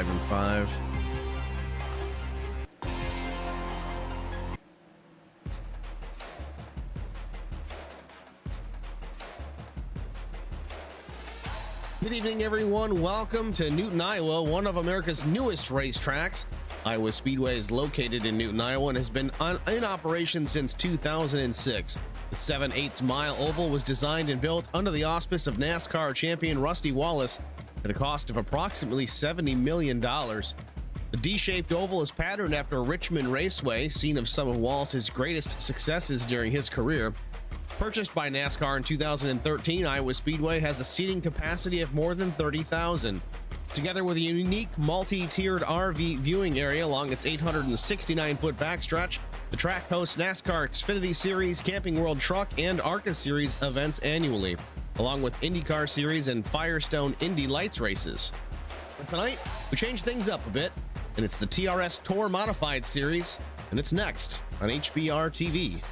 5 and 5. Good evening, everyone. Welcome to Newton, Iowa, one of America's newest racetracks. Iowa Speedway is located in Newton, Iowa, and has been in operation since 2006. The 7/8 mile oval was designed and built under the auspice of NASCAR champion Rusty Wallace at a cost of approximately $70 million. The D-shaped oval is patterned after Richmond Raceway, scene of some of Wallace's greatest successes during his career. Purchased by NASCAR in 2013, Iowa Speedway has a seating capacity of more than 30,000. Together with a unique multi-tiered RV viewing area along its 869-foot backstretch, the track hosts NASCAR Xfinity Series, Camping World Truck, and ARCA Series events annually, along with IndyCar Series and Firestone Indy Lights races. And tonight, we change things up a bit, and it's the TRS Tour Modified Series, and it's next on HBR TV.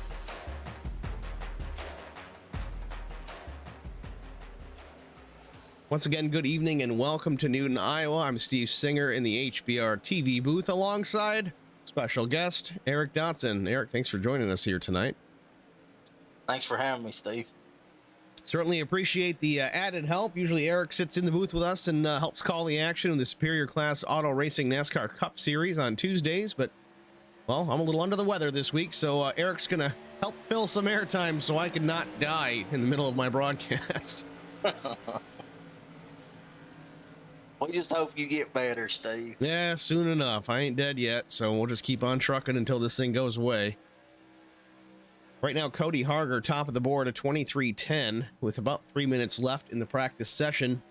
Once again, good evening and welcome to Newton, Iowa. I'm Steve Singer in the HBR TV booth alongside special guest Eric Dotson. Eric, thanks for joining us here tonight. Thanks for having me, Steve. Certainly appreciate the added help. Usually Eric sits in the booth with us and helps call the action in the Superior Class Auto Racing NASCAR Cup Series on Tuesdays, but, well, I'm a little under the weather this week, so Eric's going to help fill some airtime so I can not die in the middle of my broadcast. We just hope you get better, Steve. Yeah, soon enough. I ain't dead yet, so we'll just keep on trucking until this thing goes away. Right now, Cody Harger, top of the board at 23:10, with about 3 minutes left in the practice session.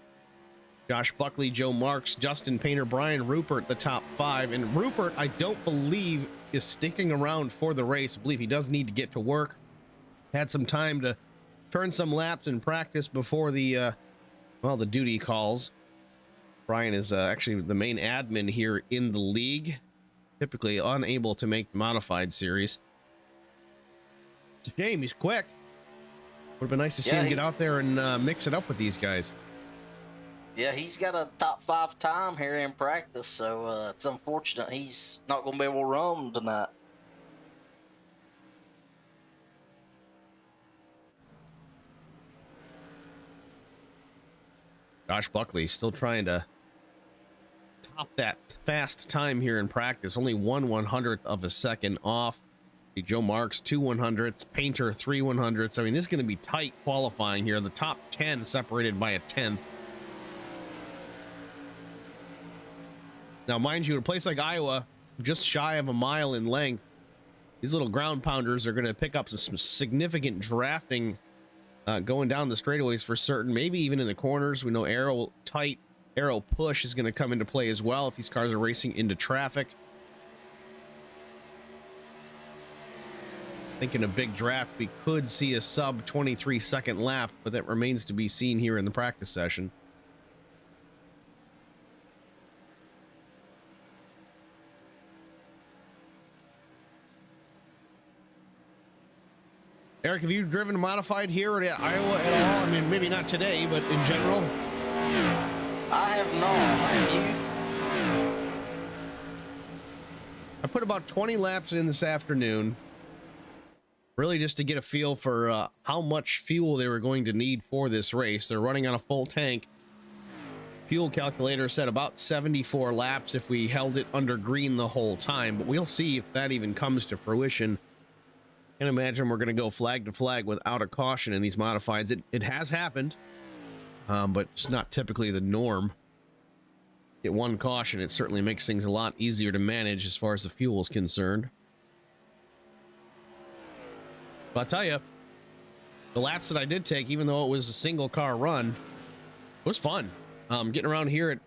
Josh Buckley, Joe Marks, Dustin Painter, Brian Rupert, the top five. And Rupert, I don't believe, is sticking around for the race. I believe he does need to get to work. Had some time to turn some laps in practice before the duty calls. Brian is actually the main admin here in the league, typically unable to make the modified series. It's a shame, he's quick. Would have been nice to see him get out there and mix it up with these guys. Yeah, he's got a top 5 time here in practice, so it's unfortunate he's not going to be able to run tonight. Josh Buckley still trying to top that fast time here in practice. Only 1/100th of a second off. Joe Marks 2/100ths, Painter 3/100ths. I mean, this is going to be tight qualifying here. The top 10 separated by a 10th. Now, mind you, in a place like Iowa, just shy of a mile in length, these little ground pounders are going to pick up some significant drafting going down the straightaways for certain, maybe even in the corners. We know aero push is going to come into play as well if these cars are racing into traffic. Thinking a big draft, we could see a sub 23-second lap, but that remains to be seen here in the practice session. Eric, have you driven modified here at Iowa at all? I mean, maybe not today, but in general? I have not. Have you? I put about 20 laps in this afternoon, really just to get a feel for how much fuel they were going to need for this race. They're running on a full tank. Fuel calculator said about 74 laps if we held it under green the whole time, but we'll see if that even comes to fruition. I can imagine we're going to go flag to flag without a caution in these modifieds. It has happened, but it's not typically the norm. Get one caution, it certainly makes things a lot easier to manage as far as the fuel is concerned. But I'll tell you, the laps that I did take, even though it was a single car run, it was fun. Getting around here at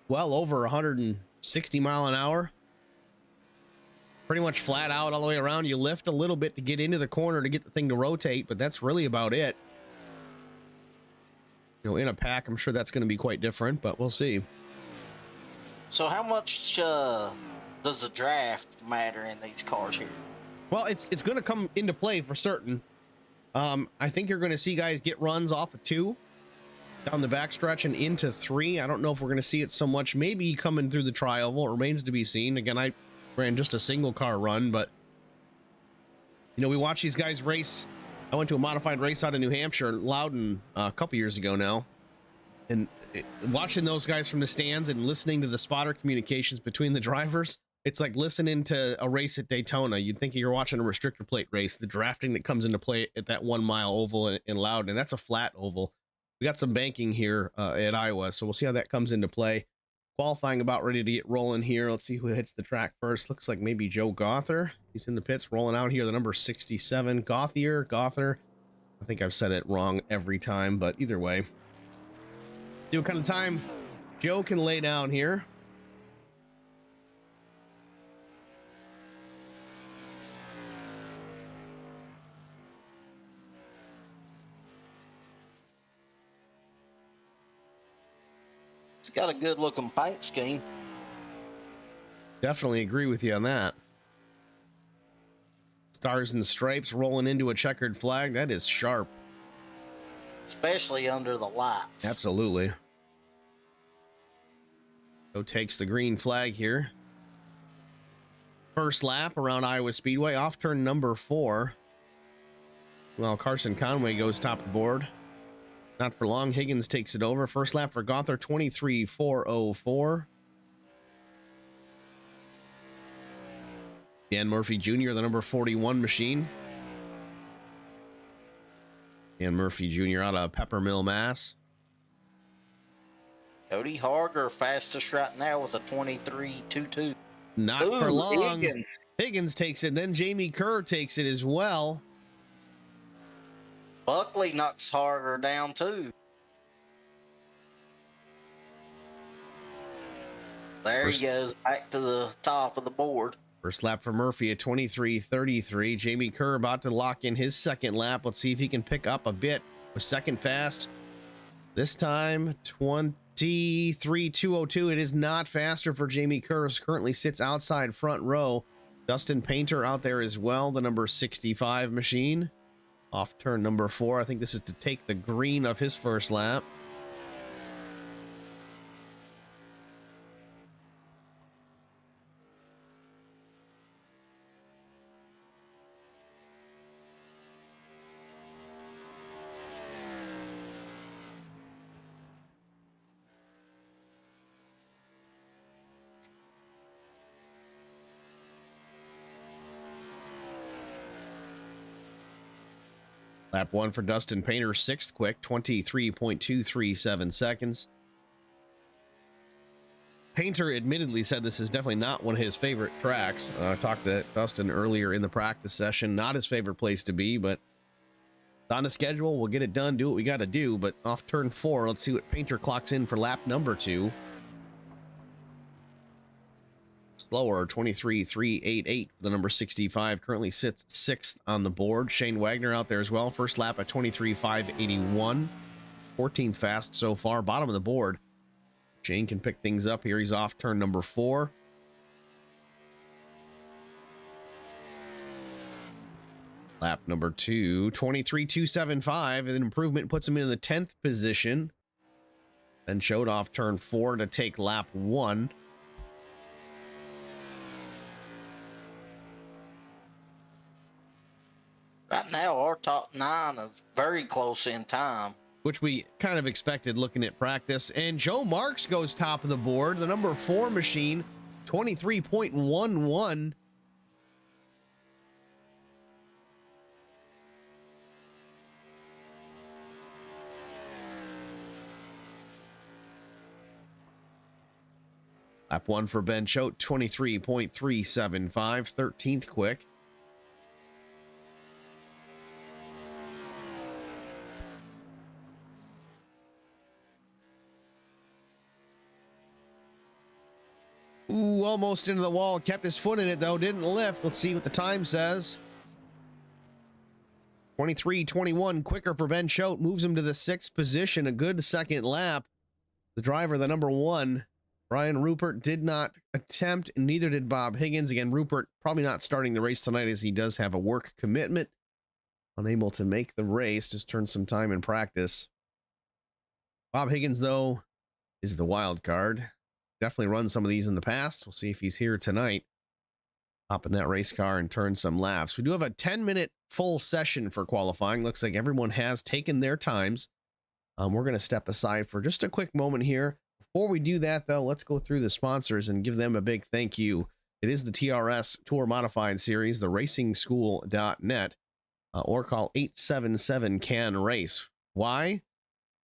well over 160 mile an hour. Pretty much flat out all the way around. You lift a little bit to get into the corner to get the thing to rotate, but that's really about it. You know, in a pack, I'm sure that's going to be quite different, but we'll see. So how much does the draft matter in these cars here? Well, it's going to come into play for certain. I think you're going to see guys get runs off of 2. down the backstretch and into 3. I don't know if we're going to see it so much. Maybe coming through the tri-oval. It remains to be seen. Again, I ran just a single car run, but you know, we watch these guys race. I went to a modified race out of New Hampshire, Loudon, a couple years ago now, and watching those guys from the stands and listening to the spotter communications between the drivers, it's like listening to a race at Daytona. You'd think you're watching a restrictor plate race, the drafting that comes into play at that 1 mile oval in Loudon, and that's a flat oval. We got some banking here at Iowa, so we'll see how that comes into play. Qualifying about ready to get rolling here. Let's see who hits the track first. Looks like maybe Joe Gother. He's in the pits rolling out here, the number 67. Gother. I think I've said it wrong every time, but either way. See what kind of time Joe can lay down here. It's got a good looking paint scheme. Definitely agree with you on that. Stars and stripes rolling into a checkered flag. That is sharp. Especially under the lights. Absolutely. Joe takes the green flag here. First lap around Iowa Speedway, off turn number 4. Well, Carson Conway goes top of the board. Not for long, Higgins takes it over. First lap for Gother, 23.404. Dan Murphy Jr., the number 41 machine. Dan Murphy Jr. out of Peppermill, Mass. Cody Harger fastest right now with a 23.22. Not for long. Higgins. Higgins takes it. Then Jamie Kerr takes it as well. Buckley knocks Harger down too. There he goes, back to the top of the board. First lap for Murphy at 23.33. Jamie Kerr about to lock in his second lap. Let's see if he can pick up a bit with second fast. This time 23.202. It is not faster for Jamie Kerr. Currently sits outside front row. Dustin Painter out there as well, the number 65 machine. Off turn number 4. I think this is to take the green of his first lap. Lap 1 for Dustin Painter, sixth quick, 23.237 seconds. Painter admittedly said this is definitely not one of his favorite tracks. I talked to Dustin earlier in the practice session. Not his favorite place to be, but on the schedule. We'll get it done, do what we got to do. But off turn 4, let's see what Painter clocks in for lap number 2. Slower, 23.388 for the number 65. Currently sits 6th on the board. Shane Wagner out there as well. First lap at 23.581. 14th fast so far. Bottom of the board. Shane can pick things up here. He's off turn number 4. Lap number 2, 23.275. An improvement puts him in the 10th position. Then showed off turn 4 to take lap 1. Right now, our top 9 are very close in time. Which we kind of expected looking at practice. And Joe Marks goes top of the board. The number 4 machine, 23.11. Lap 1 for Ben Choate, 23.375, 13th quick. Ooh, almost into the wall. Kept his foot in it, though. Didn't lift. Let's see what the time says. 23.21 quicker for Ben Choate. Moves him to the 6th position. A good second lap. The driver, the number 1, Brian Rupert, did not attempt. Neither did Bob Higgins. Again, Rupert probably not starting the race tonight as he does have a work commitment. Unable to make the race. Just turned some time in practice. Bob Higgins, though, is the wild card. Definitely run some of these in the past. We'll see if he's here tonight. Hop in that race car and turn some laps. We do have a 10-minute full session for qualifying. Looks like everyone has taken their times. We're going to step aside for just a quick moment here. Before we do that, though, let's go through the sponsors and give them a big thank you. It is the TRS Tour Modified Series, the racingschool.net, or call 877-CAN-RACE. Why?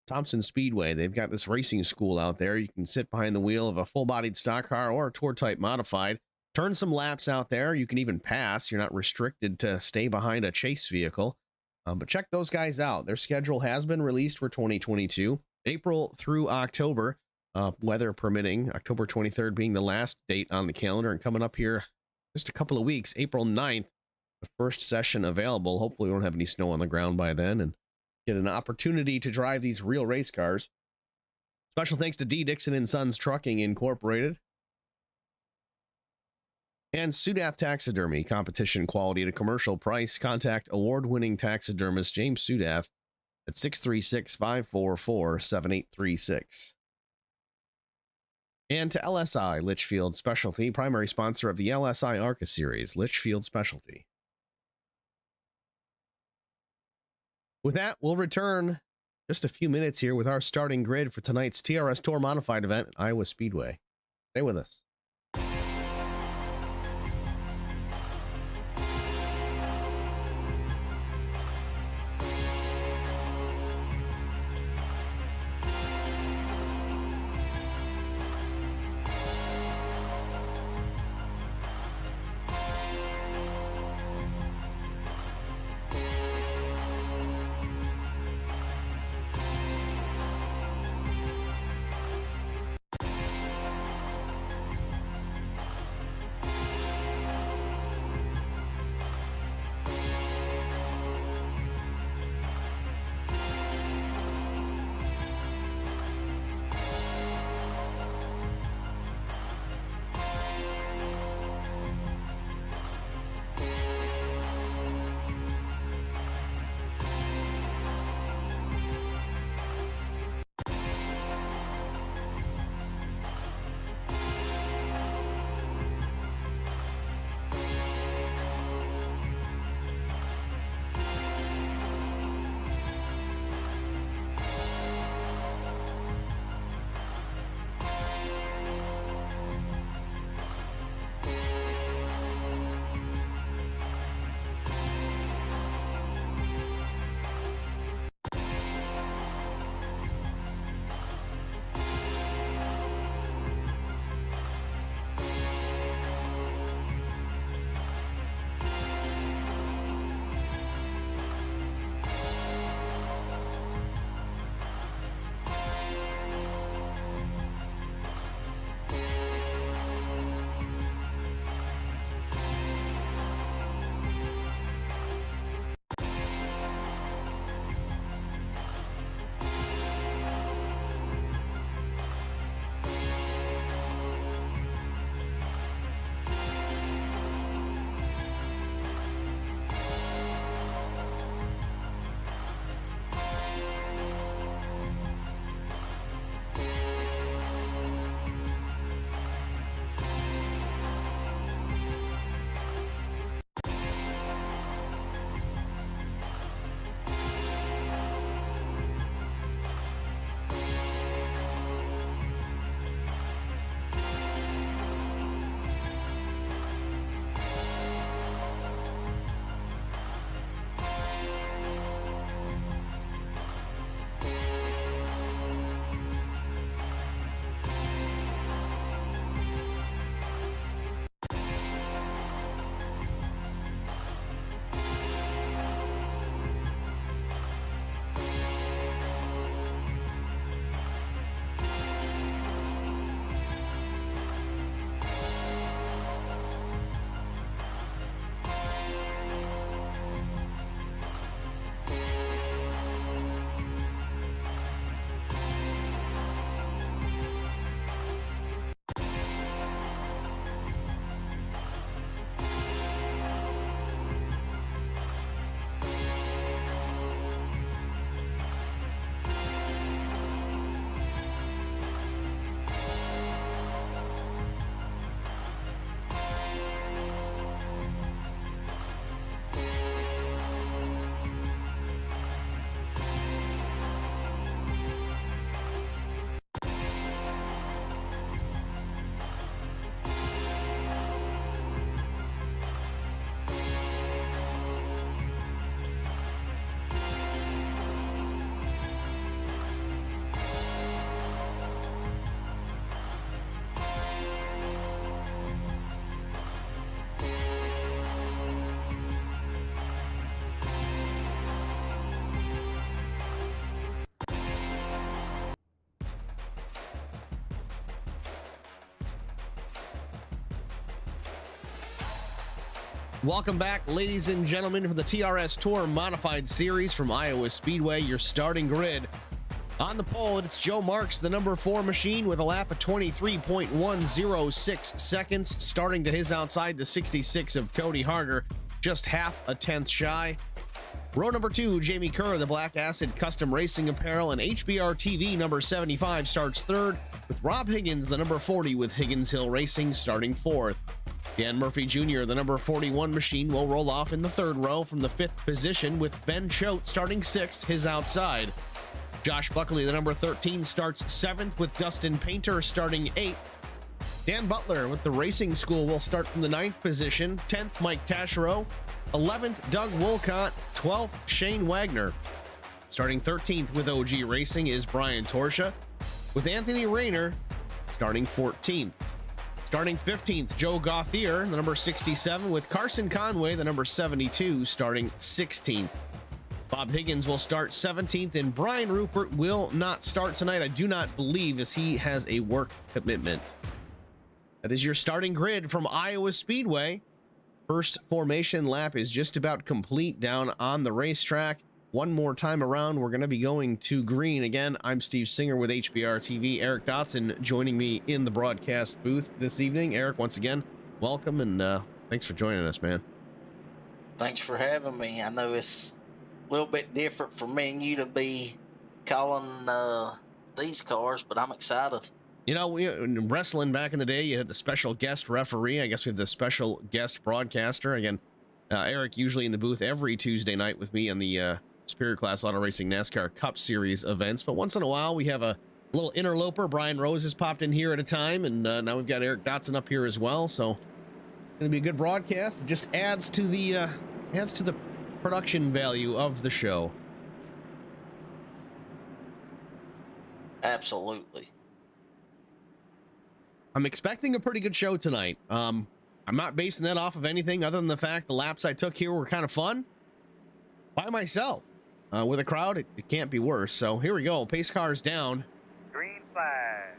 Thompson Speedway. They've got this racing school out there. You can sit behind the wheel of a full-bodied stock car or a tour-type modified. Turn some laps out there. You can even pass. You're not restricted to stay behind a chase vehicle. But check those guys out. Their schedule has been released for 2022, April through October, weather permitting. October 23rd being the last date on the calendar, and coming up here just a couple of weeks, April 9th, the first session available. Hopefully we don't have any snow on the ground by then and get an opportunity to drive these real race cars. Special thanks to D. Dixon & Sons Trucking Incorporated. And Sudath Taxidermy, competition quality at a commercial price. Contact award-winning taxidermist James Sudath at 636-544-7836. And to LSI Litchfield Specialty, primary sponsor of the LSI ARCA series, Litchfield Specialty. With that, we'll return just a few minutes here with our starting grid for tonight's TRS Tour Modified event at Iowa Speedway. Stay with us. Welcome back, ladies and gentlemen, for the TRS Tour Modified Series from Iowa Speedway, your starting grid. On the pole, it's Joe Marks, the number 4 machine, with a lap of 23.106 seconds, starting to his outside the 66 of Cody Harger, just half a tenth shy. Row number 2, Jamie Kerr, the Black Acid Custom Racing Apparel and HBR TV number 75, starts third, with Rob Higgins, the number 40, with Higgins Hill Racing, starting fourth. Dan Murphy Jr., the number 41 machine, will roll off in the third row from the 5th position, with Ben Choate starting 6th, his outside. Josh Buckley, the number 13, starts 7th, with Dustin Painter starting 8th. Dan Butler with the Racing School will start from the 9th position. 10th, Mike Taschereau. 11th, Doug Wolcott. 12th, Shane Wagner. Starting 13th with OG Racing is Brian Torsha, with Anthony Rayner starting 14th. Starting 15th, Joe Gauthier, the number 67, with Carson Conway, the number 72, starting 16th. Bob Higgins will start 17th, and Brian Rupert will not start tonight, I do not believe, as he has a work commitment. That is your starting grid from Iowa Speedway. First formation lap is just about complete down on the racetrack. One more time around, we're going to be going to green. Again, I'm Steve Singer with HBR TV. Eric Dotson joining me in the broadcast booth this evening. Eric, once again, welcome, and thanks for joining us, man. Thanks for having me. I know it's a little bit different for me and you to be calling these cars, but I'm excited. You know, in wrestling back in the day, you had the special guest referee. I guess we have the special guest broadcaster. Again, Eric usually in the booth every Tuesday night with me on the Superior Class Auto Racing NASCAR Cup Series events. But once in a while, we have a little interloper. Brian Rose has popped in here at a time, and now we've got Eric Dotson up here as well. So it's going to be a good broadcast. It just adds to the production value of the show. Absolutely. I'm expecting a pretty good show tonight. I'm not basing that off of anything other than the fact the laps I took here were kind of fun by myself. With a crowd, it can't be worse. So here we go. Pace cars down. Green flag.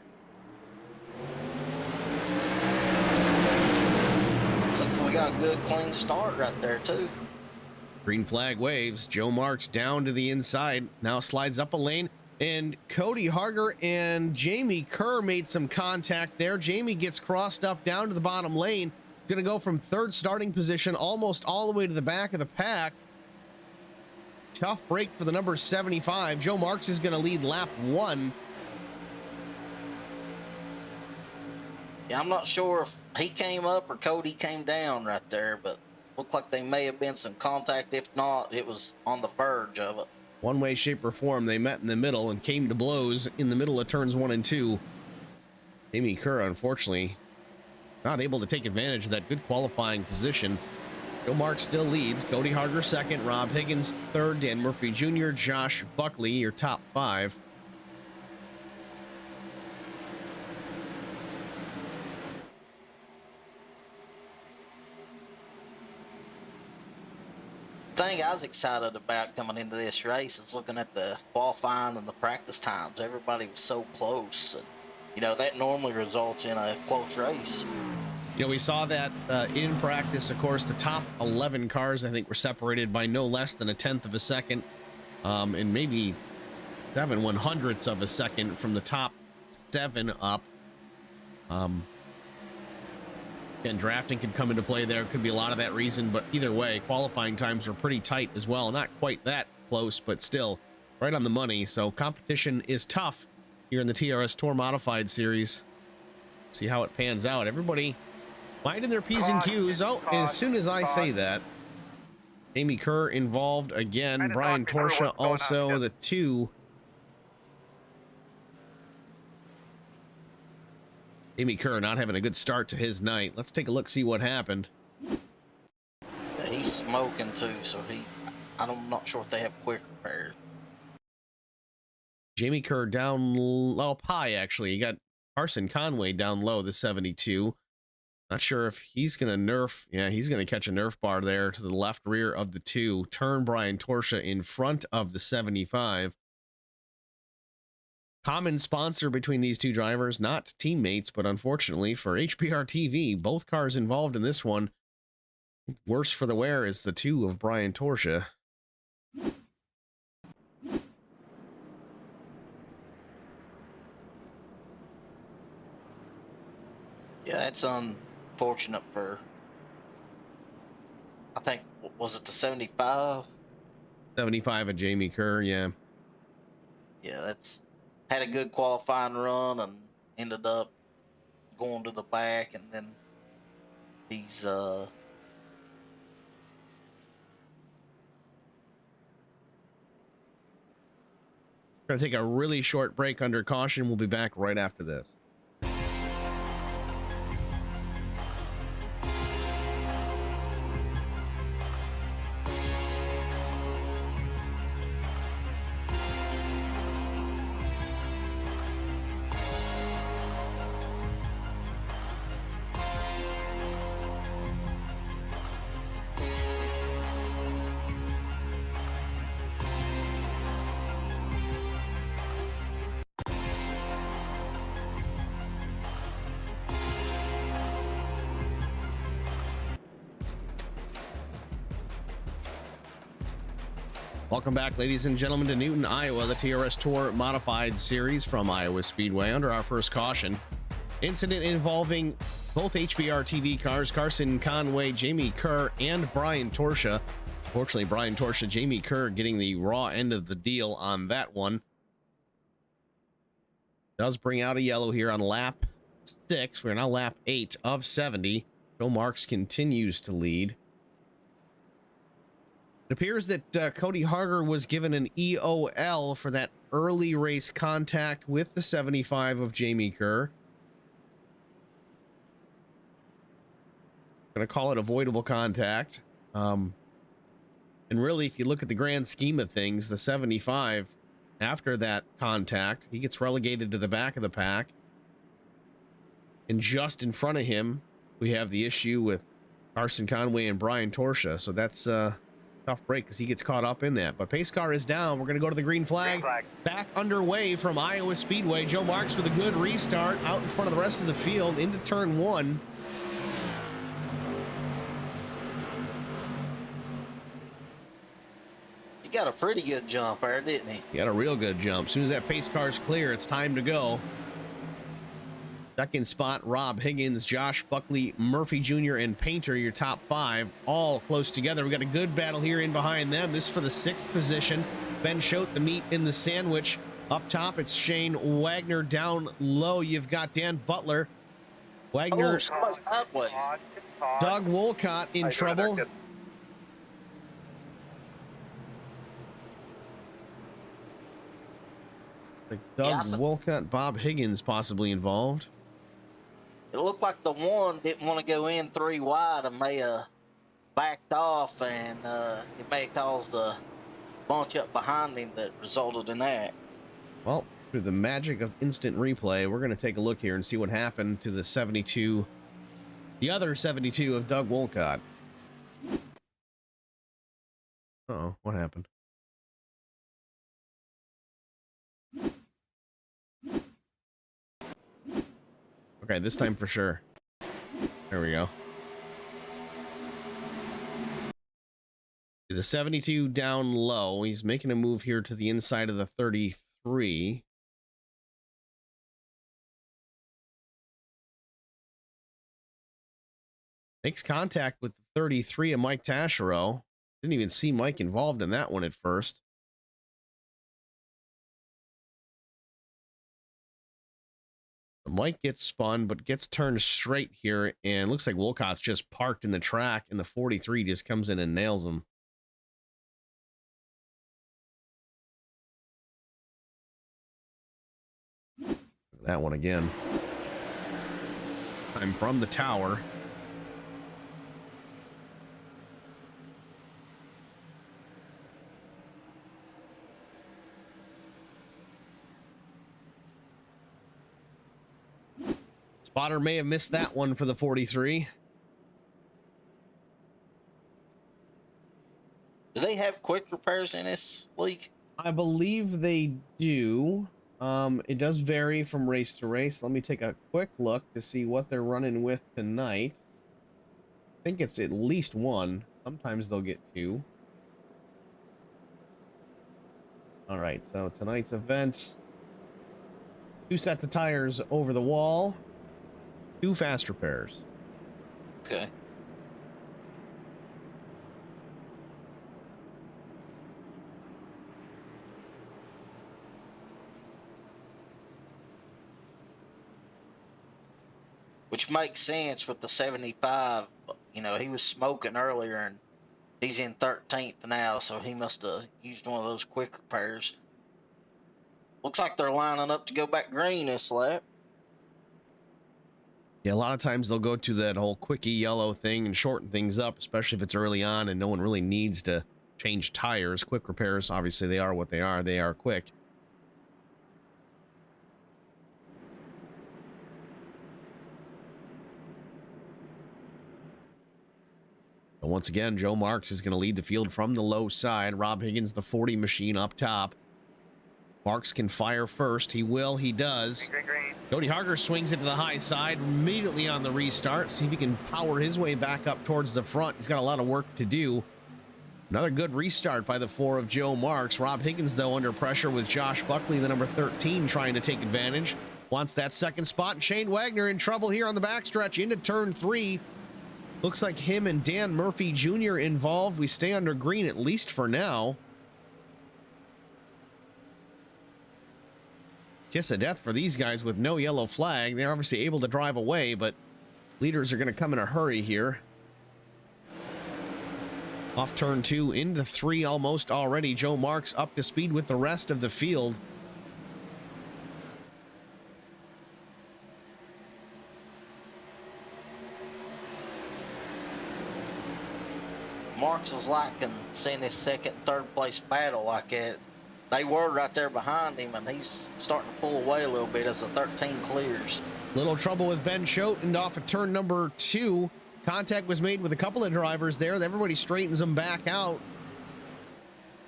So we got a good clean start right there too. Green flag waves. Joe Marks down to the inside. Now slides up a lane. And Cody Harger and Jamie Kerr made some contact there. Jamie gets crossed up down to the bottom lane. He's going to go from 3rd starting position almost all the way to the back of the pack. Tough break for the number 75. Joe Marks is going to lead lap 1. Yeah, I'm not sure if he came up or Cody came down right there, but looked like they may have been some contact. If not, it was on the verge of it. One way, shape, or form, they met in the middle and came to blows in the middle of turns 1 and 2. Jamie Kerr, unfortunately, not able to take advantage of that good qualifying position. Joe Marks still leads. Cody Harger 2nd, Rob Higgins 3rd, Dan Murphy Jr., Josh Buckley, your top 5. Thing I was excited about coming into this race is looking at the qualifying and the practice times. Everybody was so close, and you know that normally results in a close race. You know, we saw that in practice. Of course, the top 11 cars, I think, were separated by no less than a tenth of a second, and maybe 7/100ths of a second from the top 7 up. And drafting could come into play there. Could be a lot of that reason, but either way, qualifying times were pretty tight as well. Not quite that close, but still right on the money. So competition is tough here in the TRS Tour Modified Series. See how it pans out. Everybody minding their P's and Q's. Oh, as soon as I say that, Jamie Kerr involved again. Brian Torsha also, the 2. Jamie Kerr not having a good start to his night. Let's take a look, see what happened. Yeah, he's smoking too, so I'm not sure if they have quick repairs. Jamie Kerr down low, high actually. You got Carson Conway down low, the 72. Not sure if he's going to nerf. Yeah, he's going to catch a nerf bar there to the left rear of the 2. Turn Brian Torsha in front of the 75. Common sponsor between these two drivers, not teammates, but unfortunately for HBR TV, both cars involved in this one Worse for the wear is the 2 of Brian Torsha. Yeah, that's unfortunate for, I think, was it the 75? 75 of Jamie Kerr, yeah. Yeah, that's had a good qualifying run and ended up going to the back, and then he's Gonna take a really short break under caution. We'll be back right after this. Welcome back, ladies and gentlemen, to Newton, Iowa, the TRS Tour Modified Series from Iowa Speedway. Under our first caution, incident involving both HBR TV cars, Carson Conway, Jamie Kerr, and Brian Torsha. Fortunately, Brian Torsha, Jamie Kerr getting the raw end of the deal on that one. Does bring out a yellow here on lap 6. We're now lap 8 of 70. Joe Marks continues to lead. It appears that Cody Harger was given an EOL for that early race contact with the 75 of Jamie Kerr. Going to call it avoidable contact. And really, if you look at the grand scheme of things, the 75, after that contact, he gets relegated to the back of the pack. And just in front of him, we have the issue with Carson Conway and Brian Torsha. So that's tough break because he gets caught up in that. But pace car is down. We're going to go to the green flag. Back underway from Iowa Speedway. Joe Marks with a good restart out in front of the rest of the field into turn 1. he got a pretty good jump there, didn't he? He got a real good jump. As soon as that pace car's clear, it's time to go. Second spot, Rob Higgins, Josh Buckley, Murphy Jr., and Painter, your top 5, all close together. We got a good battle here in behind them. This for the 6th position. Ben Schote, the meat in the sandwich. Up top, it's Shane Wagner. Down low, you've got Dan Butler. Wagner, Sideways. Doug Wolcott in trouble. Like Doug Wolcott, Bob Higgins possibly involved. It looked like the one didn't want to go in 3 wide and may have backed off, and it may have caused a bunch up behind him that resulted in that. Well, through the magic of instant replay, we're going to take a look here and see what happened to the 72, the other 72 of Doug Wolcott. Uh-oh, what happened? Okay, this time for sure. There we go. The 72 down low. He's making a move here to the inside of the 33. Makes contact with the 33 of Mike Taschereau. Didn't even see Mike involved in that one at first. Mike gets spun, but gets turned straight here, and looks like Wolcott's just parked in the track, and the 43 just comes in and nails him. That one again. I'm from the tower. Spotter may have missed that one for the 43. Do they have quick repairs in this league? I believe they do. It does vary from race to race. Let me take a quick look to see what they're running with tonight. I think it's at least one. Sometimes they'll get two. All right, so tonight's events: 2 sets of tires over the wall, 2 fast repairs. Okay. Which makes sense with the 75. You know, he was smoking earlier and he's in 13th now, so he must have used one of those quick repairs. Looks like they're lining up to go back green this lap. Yeah, a lot of times they'll go to that whole quickie yellow thing and shorten things up, especially if it's early on and no one really needs to change tires. Quick repairs, obviously, they are what they are. They are quick. But once again, Joe Marks is going to lead the field from the low side. Rob Higgins, the 40 machine, up top. Marks can fire first. He will. He does. Green, green. Cody Harger swings it to the high side immediately on the restart. See if he can power his way back up towards the front. He's got a lot of work to do. Another good restart by the 4 of Joe Marks. Rob Higgins, though, under pressure with Josh Buckley, the number 13, trying to take advantage. Wants that second spot. And Shane Wagner in trouble here on the backstretch into turn 3. Looks like him and Dan Murphy Jr. involved. We stay under green, at least for now. Kiss of death for these guys with no yellow flag. They're obviously able to drive away, but leaders are going to come in a hurry here. Off turn 2 into 3 almost already. Joe Marks up to speed with the rest of the field. Marks is liking seeing his second, third place battle like that. They were right there behind him, and he's starting to pull away a little bit as the 13 clears. Little trouble with Ben Choate, and off of turn number 2. Contact was made with a couple of drivers there. Everybody straightens them back out.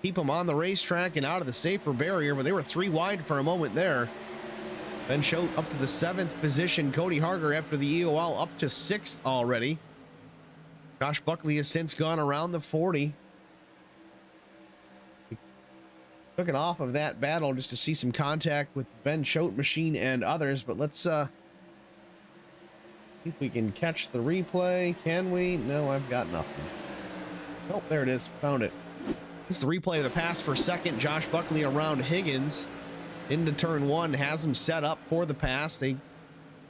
Keep them on the racetrack and out of the safer barrier, but they were 3 wide for a moment there. Ben Choate up to the 7th position. Cody Harger after the EOL up to 6th already. Josh Buckley has since gone around the 40. Took it off of that battle just to see some contact with Ben Choate machine and others, but let's see if we can catch the replay. Can we? No, I've got nothing. Oh, there it is. Found it. This is the replay of the pass for second. Josh Buckley around Higgins into turn 1, has him set up for the pass. They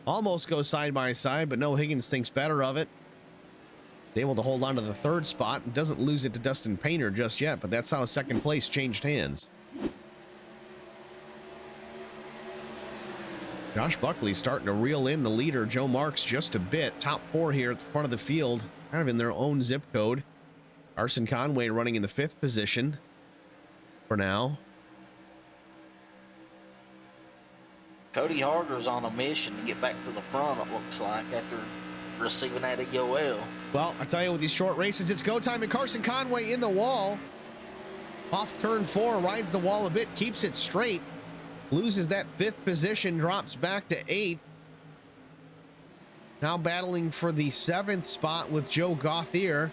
almost go side by side, but no, Higgins thinks better of it. Able to hold on to the 3rd spot and doesn't lose it to Dustin Painter just yet, but that's how second place changed hands. Josh Buckley starting to reel in the leader, Joe Marks, just a bit. Top 4 here at the front of the field, kind of in their own zip code. Carson Conway running in the 5th position for now. Cody Harger's on a mission to get back to the front, it looks like, after receiving that EOL. Well, I tell you, with these short races, it's go time, and Carson Conway in the wall. Off turn 4, rides the wall a bit, keeps it straight. Loses that 5th position, drops back to 8th. Now battling for the 7th spot with Joe Gauthier.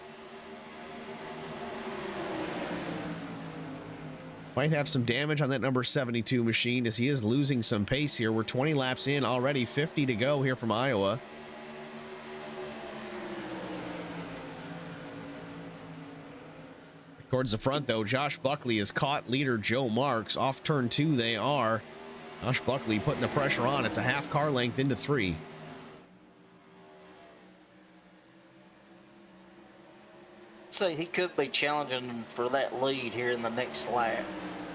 Might have some damage on that number 72 machine as he is losing some pace here. We're 20 laps in already, 50 to go here from Iowa. Towards the front, though, Josh Buckley has caught leader Joe Marks. Off turn 2, they are. Josh Buckley putting the pressure on. It's a half car length into 3. So he could be challenging him for that lead here in the next lap.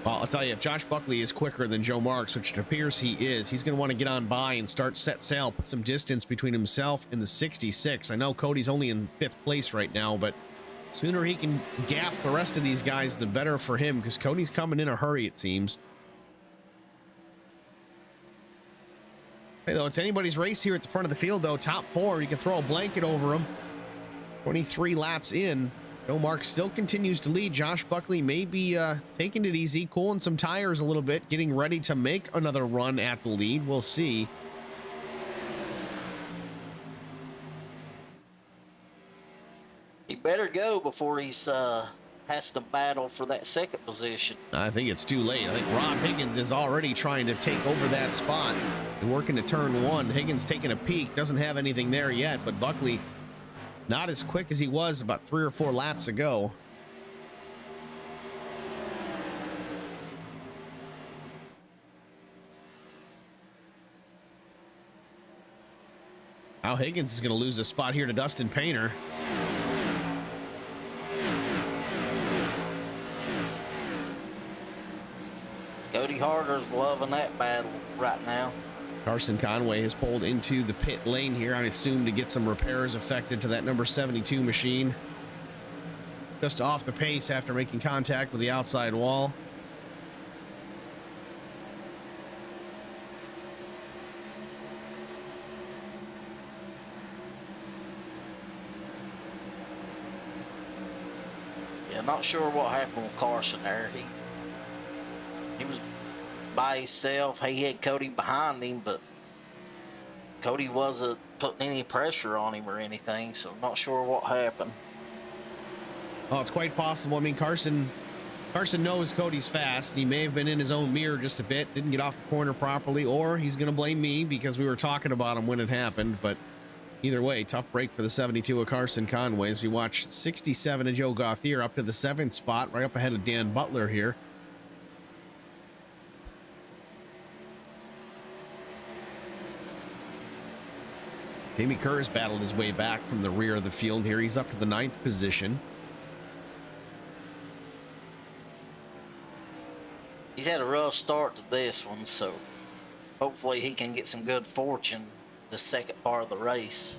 Well, I'll tell you, if Josh Buckley is quicker than Joe Marks, which it appears he is, he's going to want to get on by and start set sail, put some distance between himself and the 66. I know Cody's only in 5th place right now, but sooner he can gap the rest of these guys, the better for him, because Cody's coming in a hurry, it seems. Hey, though, it's anybody's race here at the front of the field, though. Top 4, you can throw a blanket over them. 23 laps in. Joe Marks still continues to lead. Josh Buckley may be taking it easy, cooling some tires a little bit, getting ready to make another run at the lead. We'll see. better go before he's has to battle for that second position. I think it's too late. I think Rob Higgins is already trying to take over that spot and working to turn one. Higgins taking a peek, doesn't have anything there yet, but Buckley not as quick as he was about 3 or 4 laps ago. Now Higgins is going to lose a spot here to Dustin Painter. Cody Harder's loving that battle right now. Carson Conway has pulled into the pit lane here, I assume to get some repairs affected to that number 72 machine. Just off the pace after making contact with the outside wall. Yeah, not sure what happened with Carson there. He was by himself. He had Cody behind him, but Cody wasn't putting any pressure on him or anything, so I'm not sure what happened. Oh, it's quite possible. I mean, Carson knows Cody's fast. He may have been in his own mirror just a bit, didn't get off the corner properly, or he's going to blame me because we were talking about him when it happened. But either way, tough break for the 72 of Carson Conway as we watch 67 of Joe Gauthier up to the 7th spot, right up ahead of Dan Butler here. Jamie Kerr's battled his way back from the rear of the field here. He's up to the 9th position. He's had a rough start to this one, so hopefully he can get some good fortune the second part of the race.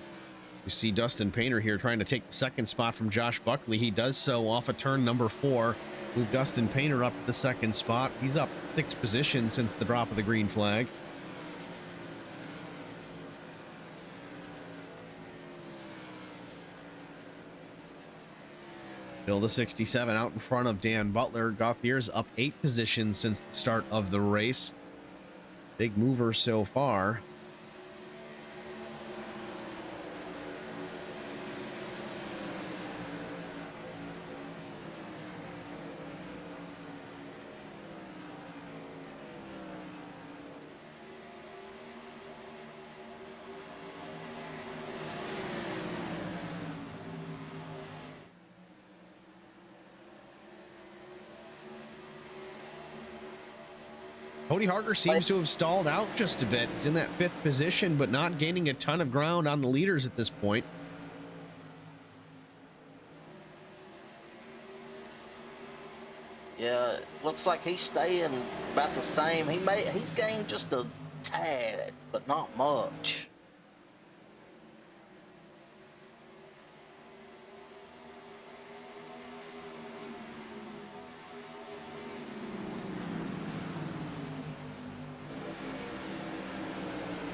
You see Dustin Painter here trying to take the 2nd spot from Josh Buckley. He does so off of turn number 4. Move Dustin Painter up to the 2nd spot. He's up 6 positions since the drop of the green flag. Still the 67 out in front of Dan Butler. Gauthier's up 8 positions since the start of the race. Big mover so far. Cody Harder seems to have stalled out just a bit. He's in that 5th position, but not gaining a ton of ground on the leaders at this point. Yeah, it looks like he's staying about the same. He's gained just a tad, but not much.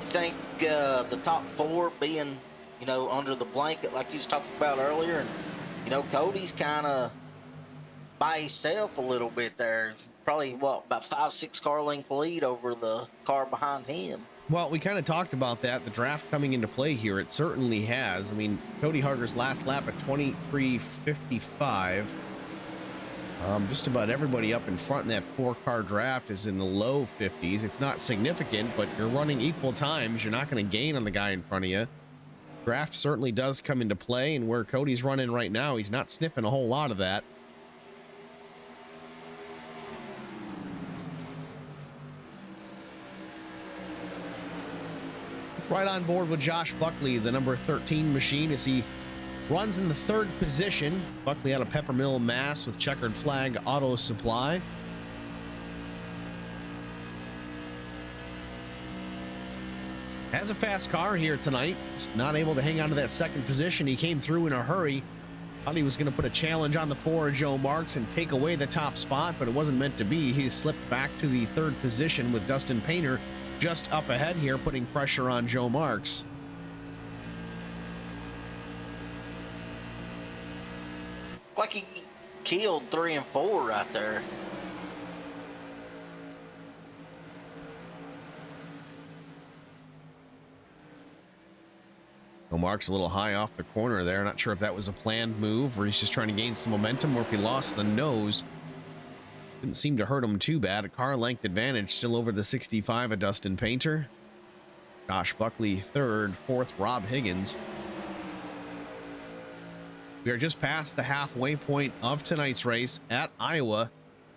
Think the top 4 being, under the blanket like you was talking about earlier, and Cody's kind of by himself a little bit there. Probably about 5-6 car length lead over the car behind him. Well, we kind of talked about that. The draft coming into play here, it certainly has. I mean, Cody Harder's last lap at 23:55. Just about everybody up in front in that 4-car draft is in the low 50s. It's not significant, but you're running equal times. You're not going to gain on the guy in front of you. Draft certainly does come into play, and where Cody's running right now, he's not sniffing a whole lot of that. It's right on board with Josh Buckley, the number 13 machine, as he runs in the 3rd position. Buckley out of Peppermill, Mass, with Checkered Flag Auto Supply. Has a fast car here tonight. Just not able to hang on to that 2nd position. He came through in a hurry. Thought he was going to put a challenge on the 4 of Joe Marks and take away the top spot, but it wasn't meant to be. He slipped back to the 3rd position with Dustin Painter just up ahead here, putting pressure on Joe Marks. Like he killed 3 and 4 right there. So Marks a little high off the corner there. Not sure if that was a planned move or he's just trying to gain some momentum, or if he lost the nose. Didn't seem to hurt him too bad. A car length advantage still over the 65 of Dustin Painter. Josh Buckley third, fourth Rob Higgins. We are just past the halfway point of tonight's race at Iowa.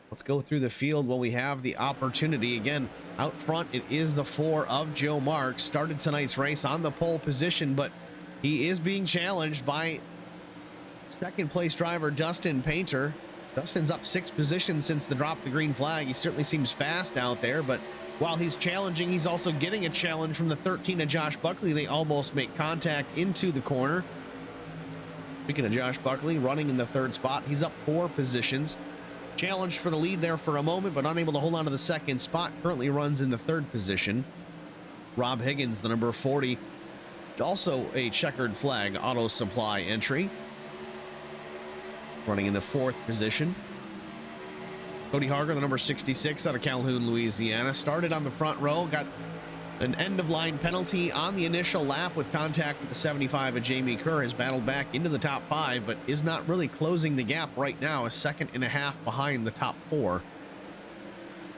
Let's go through the field while we have the opportunity. Again, out front, it is the 4 of Joe Marks. Started tonight's race on the pole position, but he is being challenged by second place driver Dustin Painter. Dustin's up 6 positions since the drop of the green flag. He certainly seems fast out there, but while he's challenging, he's also getting a challenge from the 13 of Josh Buckley. They almost make contact into the corner. Speaking of Josh Buckley, running in the 3rd spot, he's up 4 positions. Challenged for the lead there for a moment, but unable to hold on to the 2nd spot. Currently runs in the 3rd position. Rob Higgins, the number 40, also a checkered flag auto supply entry, running in the 4th position. Cody Harger, the number 66 out of Calhoun, Louisiana, started on the front row, got an end-of-line penalty on the initial lap with contact with the 75 of Jamie Kerr. Has battled back into the top 5, but is not really closing the gap right now, a 2.5 behind the top 4.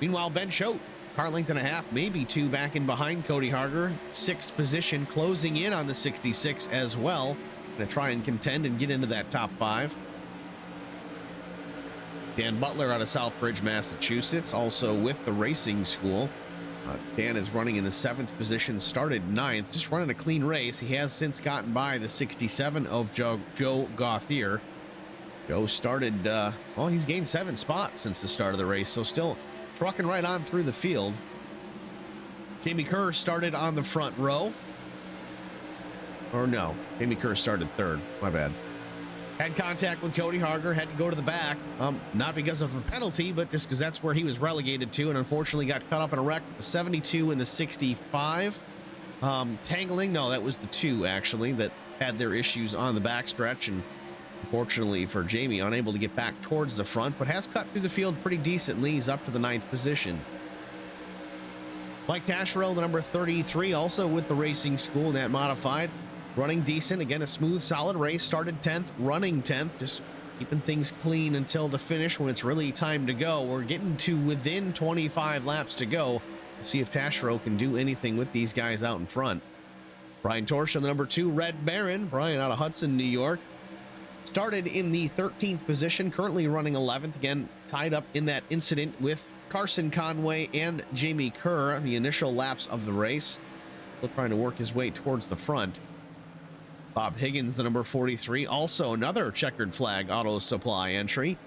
Meanwhile, Ben Choate, car length and a half, maybe 2 back in behind Cody Harger. 6th position, closing in on the 66 as well. Gonna try and contend and get into that top 5. Dan Butler out of Southbridge, Massachusetts, also with the racing school. Dan is running in the 7th position, started 9th, just running a clean race. He has since gotten by the 67 of Joe Gauthier. Joe started, well, he's gained 7 spots since the start of the race, so still trucking right on through the field. Jamie Kerr started on the front row. Or no, Jamie Kerr started 3rd, my bad. Had contact with Cody Harger, had to go to the back, not because of a penalty, but just because that's where he was relegated to, and unfortunately got caught up in a wreck with the 72 and the 65. Tangling, no, that was the 2 actually that had their issues on the backstretch, and unfortunately for Jamie, unable to get back towards the front, but has cut through the field pretty decently. He's up to the 9th position. Mike Tascherell, the number 33, also with the racing school in that modified. Running decent. Again, a smooth, solid race. Started 10th, running 10th. Just keeping things clean until the finish when it's really time to go. We're getting to within 25 laps to go. We'll see if Tascherell can do anything with these guys out in front. Brian Torsch on the number 2, Red Baron. Brian out of Hudson, New York. Started in the 13th position, currently running 11th. Again, tied up in that incident with Carson Conway and Jamie Kerr on the initial laps of the race. Still trying to work his way towards the front. Bob Higgins, the number 43, also another checkered flag auto supply entry.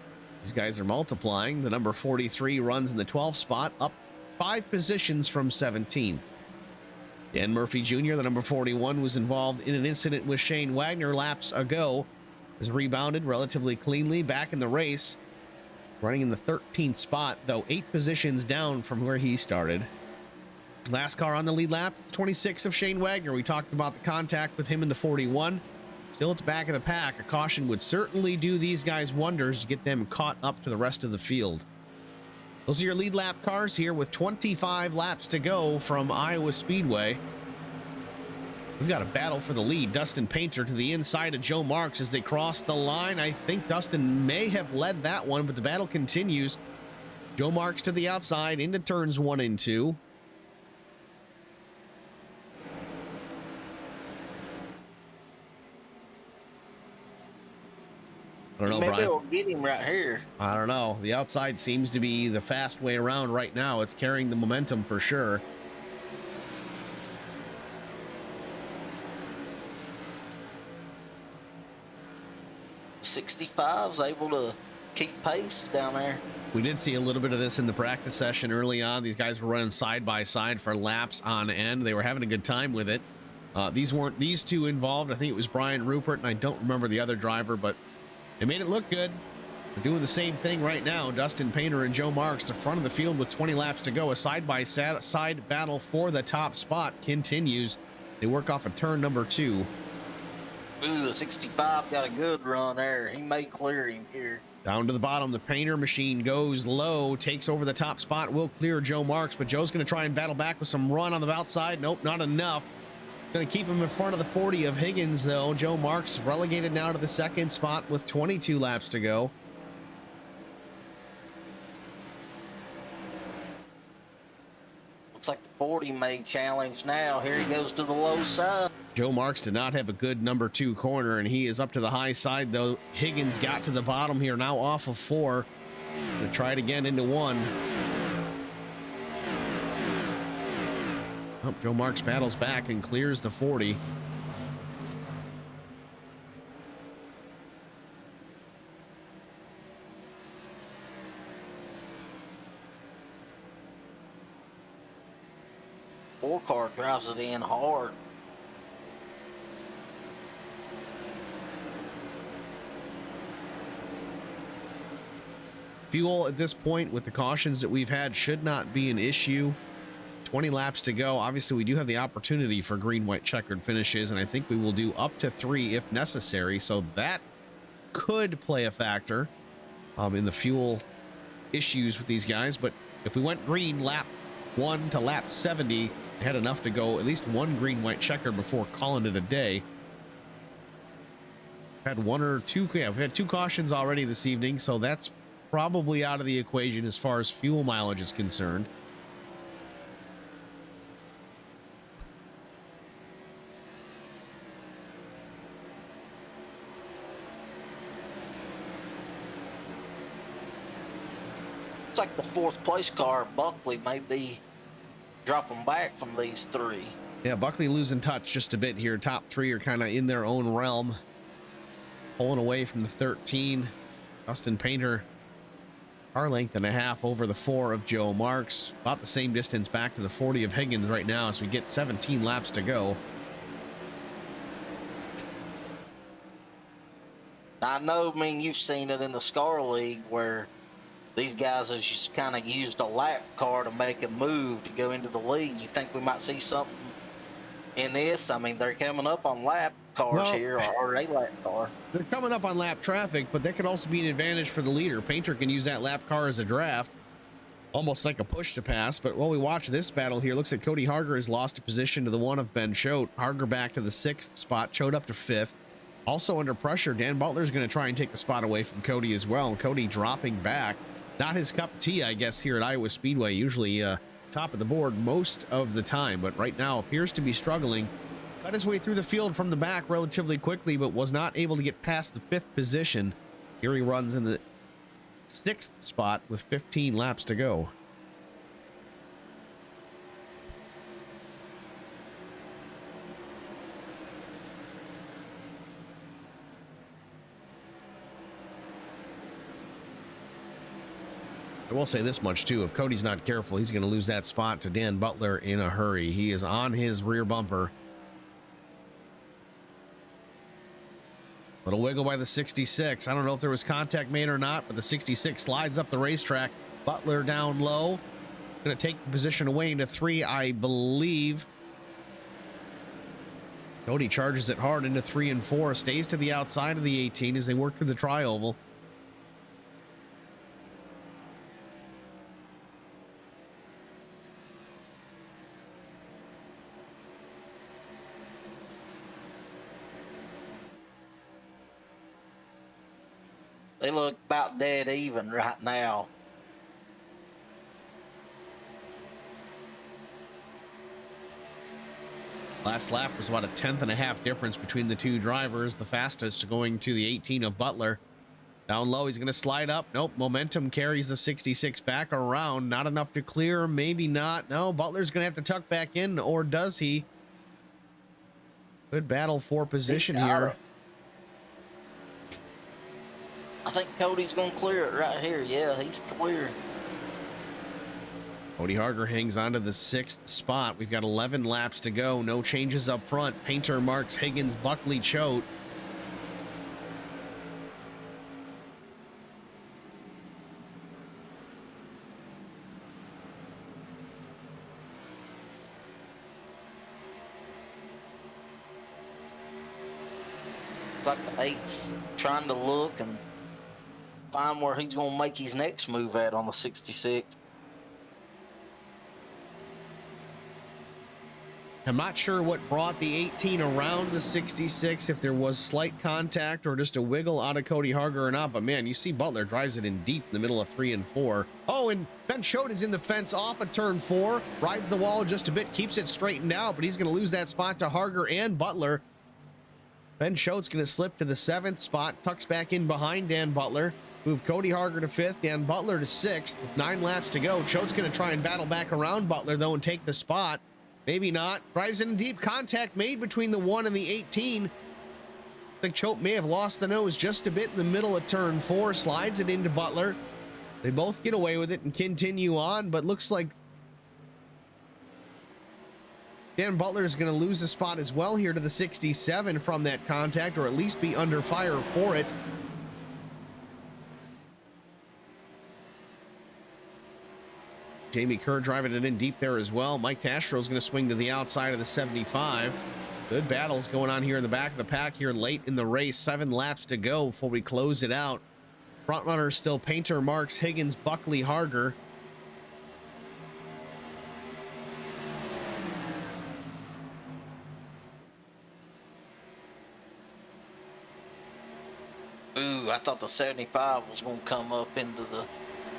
These guys are multiplying. The number 43 runs in the 12th spot, up 5 positions from 17th. Dan Murphy Jr., the number 41, was involved in an incident with Shane Wagner laps ago. Has rebounded relatively cleanly back in the race. Running in the 13th spot, though 8 positions down from where he started. Last car on the lead lap, 26 of Shane Wagner. We talked about the contact with him in the 41. Still at the back of the pack. A caution would certainly do these guys wonders to get them caught up to the rest of the field. Those are your lead lap cars here with 25 laps to go from Iowa Speedway. We've got a battle for the lead. Dustin Painter to the inside of Joe Marks as they cross the line. I think Dustin may have led that one, but the battle continues. Joe Marks to the outside into turns 1 and 2. I don't know, Maybe Brian. we'll get him right here. I don't know. The outside seems to be the fast way around right now. It's carrying the momentum for sure. '65's able to keep pace down there. We did see a little bit of this in the practice session early on. These guys were running side by side for laps on end. They were having a good time with it. These weren't these two involved. I think it was Brian Rupert, and I don't remember the other driver, but they made it look good. They're doing the same thing right now. Dustin Painter and Joe Marks, the front of the field with 20 laps to go. A side-by-side battle for the top spot continues. They work off of turn number 2. Ooh, the 65 got a good run there. He may clear him here. Down to the bottom, the Painter machine goes low, takes over the top spot, will clear Joe Marks, but Joe's going to try and battle back with some run on the outside. Nope, not enough. Going to keep him in front of the 40 of Higgins, though. Joe Marks relegated now to the second spot with 22 laps to go. Looks like the 40 may challenge now. Here he goes to the low side. Joe Marks did not have a good number 2 corner, and he is up to the high side, though. Higgins got to the bottom here, now off of 4. Going to try it again into 1. Oh, Joe Marks battles back and clears the 40. Four car drives it in hard. Fuel at this point, with the cautions that we've had, should not be an issue. 20 laps to go. Obviously, we do have the opportunity for green, white, checkered finishes, and I think we will do up to 3 if necessary. So that could play a factor in the fuel issues with these guys. But if we went green lap 1 to lap 70, had enough to go at least 1 green, white, checkered before calling it a day. Had 1 or 2. Yeah, we've had 2 cautions already this evening, so that's probably out of the equation as far as fuel mileage is concerned. It's like the 4th place car, Buckley, may be dropping back from these 3. Yeah, Buckley losing touch just a bit here. Top 3 are kind of in their own realm. Pulling away from the 13. Dustin Painter, car length and a half over the 4 of Joe Marks. About the same distance back to the 40 of Higgins right now as we get 17 laps to go. I know, I mean, you've seen it in the Scar League where these guys have just kind of used a lap car to make a move to go into the league. You think we might see something in this? I mean, they're coming up on lap cars here, or a lap car. They're coming up on lap traffic, but that could also be an advantage for the leader. Painter can use that lap car as a draft, almost like a push to pass. But while we watch this battle here, looks like Cody Harger has lost a position to the 1 of Ben Choate. Harger back to the 6th spot, Choate up to 5th. Also under pressure, Dan Butler's going to try and take the spot away from Cody as well. Cody dropping back. Not his cup of tea, I guess, here at Iowa Speedway. Usually top of the board most of the time, but right now appears to be struggling. Cut his way through the field from the back relatively quickly, but was not able to get past the 5th position. Here he runs in the 6th spot with 15 laps to go. I will say this much too, if Cody's not careful, he's going to lose that spot to Dan Butler in a hurry. He is on his rear bumper. Little wiggle by the 66. I don't know if there was contact made or not, but the 66 slides up the racetrack. Butler down low. Going to take the position away into 3, I believe. Cody charges it hard into 3 and 4. Stays to the outside of the 18 as they work through the tri-oval. They look about dead even right now. Last lap was about a 10.5 difference between the 2 drivers. The fastest going to the 18 of Butler. Down low, he's going to slide up. Nope, momentum carries the 66 back around. Not enough to clear, maybe not. No, Butler's going to have to tuck back in, or does he? Good battle for position here. I think Cody's going to clear it right here. Yeah, he's clear. Cody Harger hangs on to the 6th spot. We've got 11 laps to go. No changes up front. Painter, Marks, Higgins, Buckley, Choate. It's like the 8's trying to look and find where he's going to make his next move at on the 66. I'm not sure what brought the 18 around the 66, if there was slight contact or just a wiggle out of Cody Harger or not. But man, you see Butler drives it in deep in the middle of 3 and 4. Oh, and Ben Choate is in the fence off of turn 4, rides the wall just a bit, keeps it straightened out, but he's going to lose that spot to Harger and Butler. Ben Choate's going to slip to the 7th spot, tucks back in behind Dan Butler. Move Cody Harger to 5th, Dan Butler to 6th. With 9 laps to go. Choate's going to try and battle back around Butler, though, and take the spot. Maybe not. Drives in deep. Contact made between the 1 and the 18. I think Choate may have lost the nose just a bit in the middle of turn 4. Slides it into Butler. They both get away with it and continue on, but looks like Dan Butler is going to lose the spot as well here to the 67 from that contact, or at least be under fire for it. Jamie Kerr driving it in deep there as well. Mike Tastro's going to swing to the outside of the 75. Good battles going on here in the back of the pack here late in the race. 7 laps to go before we close it out. Front runners still Painter, Marks, Higgins, Buckley, Harger. Ooh, I thought the 75 was going to come up into the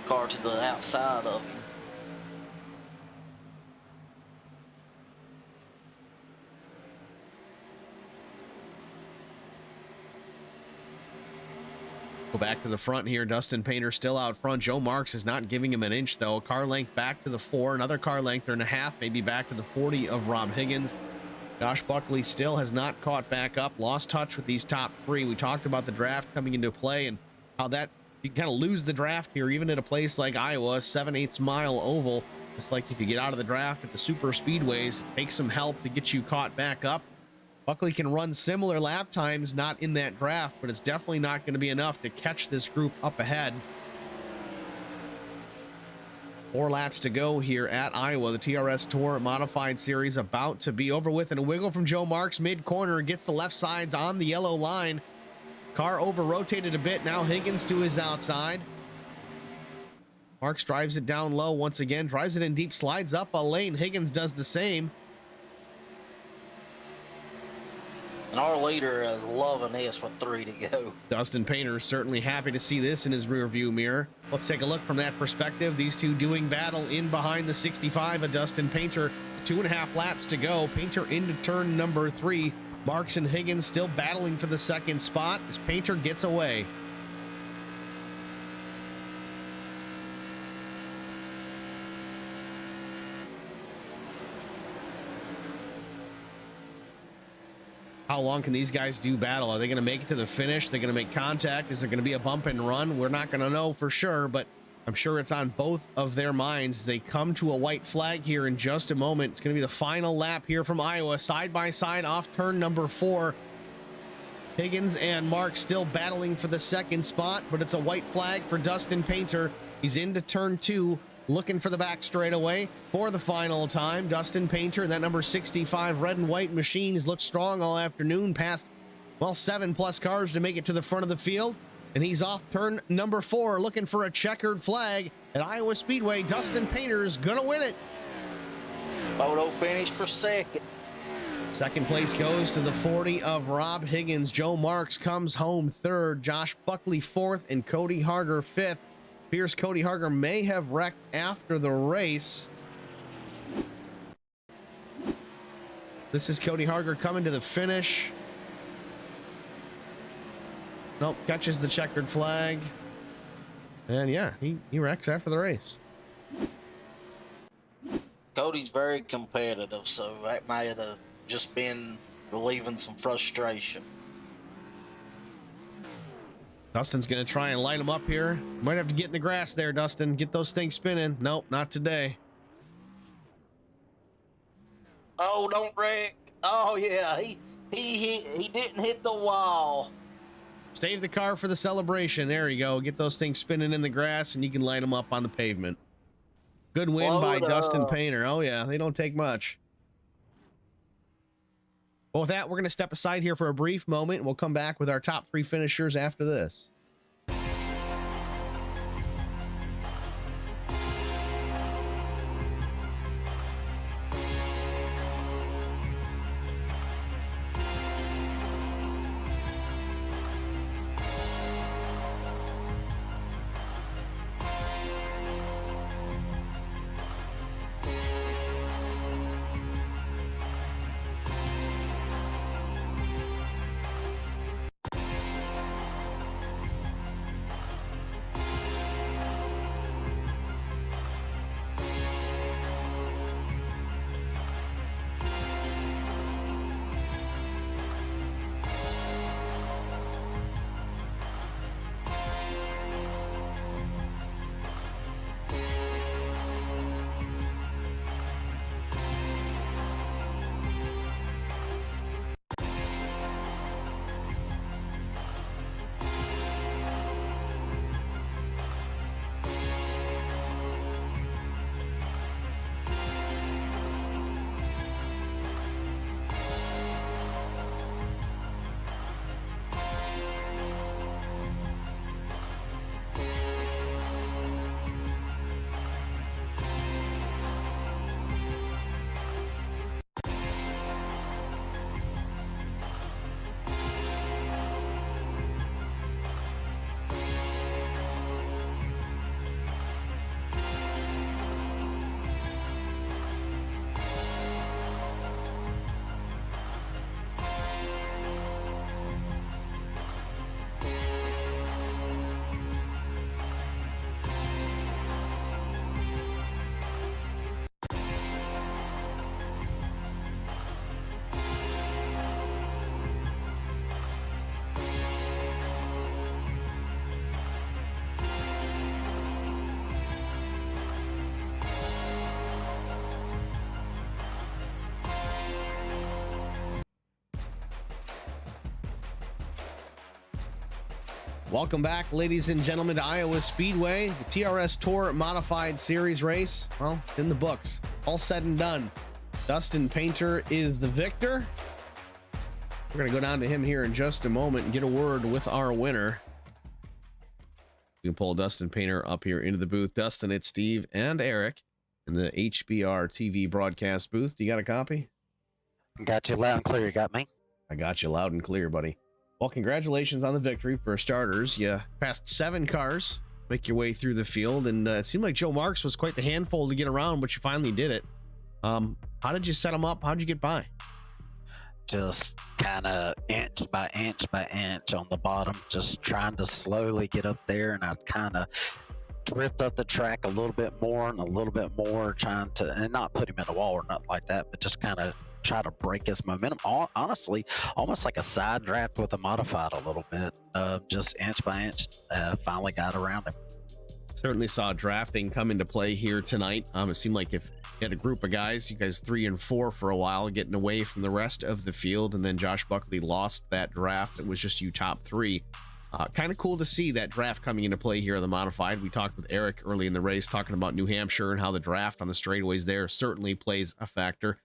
car to the outside of him. Go back to the front here. Dustin Painter still out front. Joe Marks is not giving him an inch, though. Car length back to the 4. Another car length and a half, maybe back to the 40 of Rob Higgins. Josh Buckley still has not caught back up. Lost touch with these top 3. We talked about the draft coming into play and how that you kind of lose the draft here, even at a place like Iowa, 7/8 mile oval. It's like if you get out of the draft at the super speedways, it takes some help to get you caught back up. Buckley can run similar lap times, not in that draft, but it's definitely not going to be enough to catch this group up ahead. 4 laps to go here at Iowa. The TRS Tour Modified Series about to be over with, and a wiggle from Joe Marks mid-corner gets the left sides on the yellow line. Car over-rotated a bit. Now Higgins to his outside. Marks drives it down low once again, drives it in deep, slides up a lane. Higgins does the same. And our leader is loving this with 3 to go. Dustin Painter is certainly happy to see this in his rear view mirror. Let's take a look from that perspective. These two doing battle in behind the 65 of Dustin Painter. 2.5 laps to go. Painter into turn number 3. Marks and Higgins still battling for the 2nd spot as Painter gets away. How long can these guys do battle? Are they going to make it to the finish? They're going to make contact? Is there going to be a bump and run? We're not going to know for sure, but I'm sure it's on both of their minds. They come to a white flag here in just a moment. It's going to be the final lap here from Iowa, side by side off turn number 4. Higgins and Mark still battling for the 2nd spot, but it's a white flag for Dustin Painter. He's into turn 2. Looking for the back straightaway for the final time. Dustin Painter, that number 65 red and white machines looked strong all afternoon, past, well, 7+ cars to make it to the front of the field. And he's off turn number 4, looking for a checkered flag at Iowa Speedway. Dustin Painter is gonna win it. Photo finish for 2nd. 2nd place goes to the 40 of Rob Higgins. Joe Marks comes home 3rd. Josh Buckley 4th and Cody Harger 5th. Appears Cody Harger may have wrecked after the race. This is Cody Harger coming to the finish. Nope, catches the checkered flag. And yeah, he wrecks after the race. Cody's very competitive, so that might have just been relieving some frustration. Dustin's going to try and light him up here. Might have to get in the grass there, Dustin. Get those things spinning. Nope, not today. Oh, don't wreck. Oh, yeah, he didn't hit the wall. Save the car for the celebration. There you go. Get those things spinning in the grass, and you can light them up on the pavement. Good win Blow by it Dustin up. Painter. Oh, yeah, they don't take much. Well, with that, we're going to step aside here for a brief moment, and we'll come back with our top 3 finishers after this. Welcome back, ladies and gentlemen, to Iowa Speedway. The TRS Tour Modified Series race, well, in the books. All said and done. Dustin Painter is the victor. We're going to go down to him here in just a moment and get a word with our winner. You can pull Dustin Painter up here into the booth. Dustin, it's Steve and Eric in the HBR TV broadcast booth. Do you got a copy? Got you loud and clear. You got me? I got you loud and clear, buddy. Well, congratulations on the victory for starters. You passed 7 cars, make your way through the field, and it seemed like Joe Marks was quite the handful to get around, but you finally did it. How did you set him up? How'd you get by? Just kind of inch by inch by inch on the bottom, just trying to slowly get up there, and I kind of drift up the track a little bit more and a little bit more, trying to, and not put him in the wall or nothing like that, but just kind of try to break his momentum. Honestly, almost like a side draft with a modified a little bit, just inch by inch. Finally got around him. Certainly saw drafting come into play here tonight. It seemed like if you had a group of guys, you guys 3 and 4 for a while, getting away from the rest of the field, and then Josh Buckley lost that draft. It was just you top 3. Kind of cool to see that draft coming into play here on the modified. We talked with Eric early in the race talking about New Hampshire and how the draft on the straightaways there certainly plays a factor.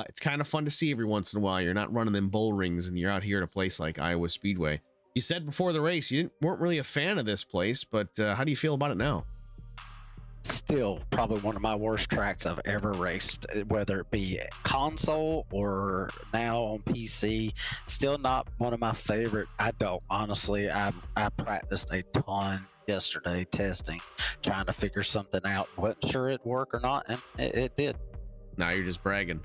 It's kind of fun to see every once in a while. You're not running them bull rings and you're out here at a place like Iowa Speedway. You said before the race you weren't really a fan of this place, but how do you feel about it now? Still probably one of my worst tracks I've ever raced, whether it be console or now on PC. Still not one of my favorite. I don't, honestly. I practiced a ton yesterday testing, trying to figure something out. Wasn't sure it'd work or not, and it did. Now you're just bragging.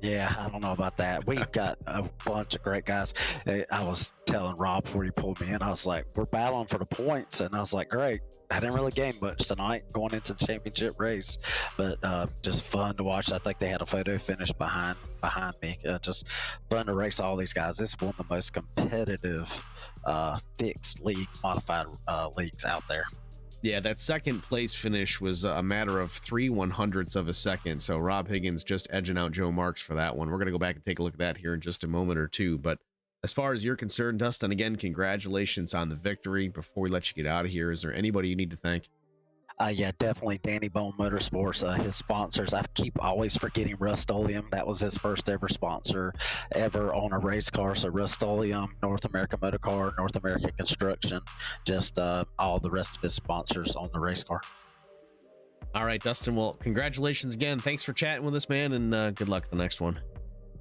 Yeah, I don't know about that. We've got a bunch of great guys. I was telling Rob before he pulled me in, I was like, we're battling for the points, and I was like, great. I didn't really gain much tonight going into the championship race, but just fun to watch. I think they had a photo finish behind me. Just fun to race all these guys. This is one of the most competitive fixed league modified leagues out there. Yeah, that second place finish was a matter of 3/100ths of a second. So Rob Higgins just edging out Joe Marks for that one. We're going to go back and take a look at that here in just a moment or two. But as far as you're concerned, Dustin, again, congratulations on the victory. Before we let you get out of here, is there anybody you need to thank? Yeah, definitely Danny Bone Motorsports, his sponsors. I keep always forgetting Rust-Oleum. That was his first ever sponsor ever on a race car. So Rust-Oleum, North American Motor Car, North American Construction, just all the rest of his sponsors on the race car. All right, Dustin. Well, congratulations again. Thanks for chatting with us, man, and good luck the next one.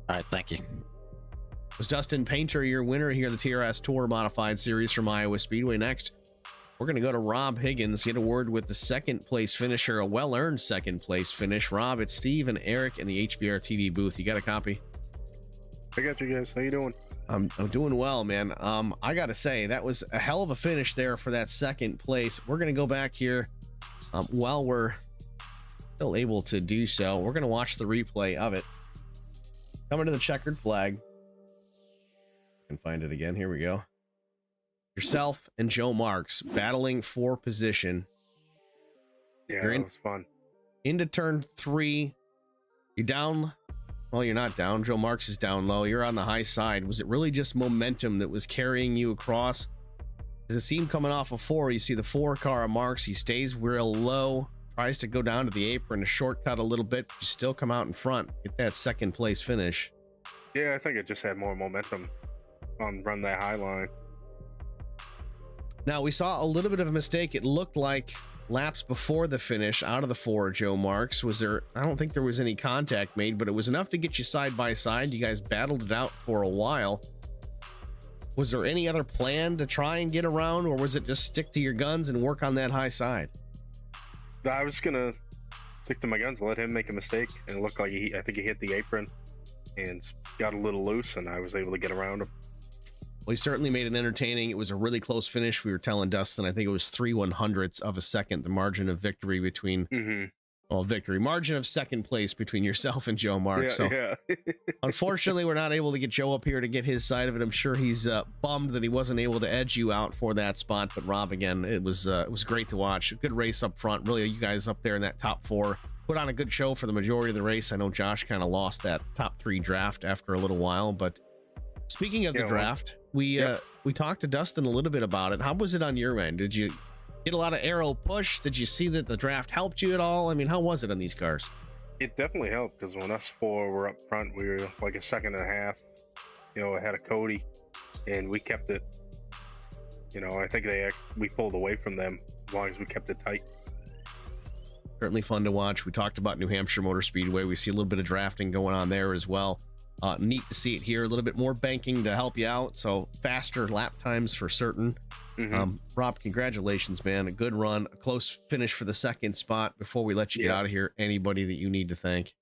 All right, thank you. It was Dustin Painter, your winner here at the TRS Tour Modified Series from Iowa Speedway. Next, we're going to go to Rob Higgins, get a word with the second place finisher, a well-earned second place finish. Rob, it's Steve and Eric in the HBR TV booth. You got a copy? I got you guys. How you doing? I'm doing well, man. I got to say, that was a hell of a finish there for that second place. We're going to go back here while we're still able to do so. We're going to watch the replay of it. Coming to the checkered flag. I can find it again. Here we go. Yourself and Joe Marks battling for position. Yeah, that was fun. Into turn 3. You're down. Well, you're not down. Joe Marks is down low. You're on the high side. Was it really just momentum that was carrying you across? As it seemed coming off of 4, you see the 4 car of Marks. He stays real low, tries to go down to the apron to shortcut a little bit. You still come out in front, get that second place finish. Yeah, I think it just had more momentum on run that high line. Now, we saw a little bit of a mistake. It looked like laps before the finish out of the 4, Joe Marks. Was there, I don't think there was any contact made, but it was enough to get you side by side. You guys battled it out for a while. Was there any other plan to try and get around, or was it just stick to your guns and work on that high side? I was going to stick to my guns, let him make a mistake, and it looked like I think he hit the apron and got a little loose, and I was able to get around him. Well, he certainly made it entertaining. It was a really close finish. We were telling Dustin, I think it was 3/100ths of a second, the margin of victory between, margin of second place between yourself and Joe Marks. Yeah. Unfortunately, we're not able to get Joe up here to get his side of it. I'm sure he's bummed that he wasn't able to edge you out for that spot. But Rob, again, it was great to watch. A good race up front. Really, you guys up there in that top 4 put on a good show for the majority of the race. I know Josh kind of lost that top 3 draft after a little while, but speaking of the draft, we talked to Dustin a little bit about it. How was it on your end? Did you get a lot of aero push? Did you see that the draft helped you at all? I mean, how was it on these cars? It definitely helped because when us four were up front, we were like a second and a half, ahead of Cody, and we kept it. I think we pulled away from them as long as we kept it tight. Certainly fun to watch. We talked about New Hampshire Motor Speedway. We see a little bit of drafting going on there as well. Neat to see it here. A little bit more banking to help you out, so faster lap times for certain. Rob, congratulations, man. A good run, a close finish for the second spot. Before we let you get out of here, anybody that you need to thank?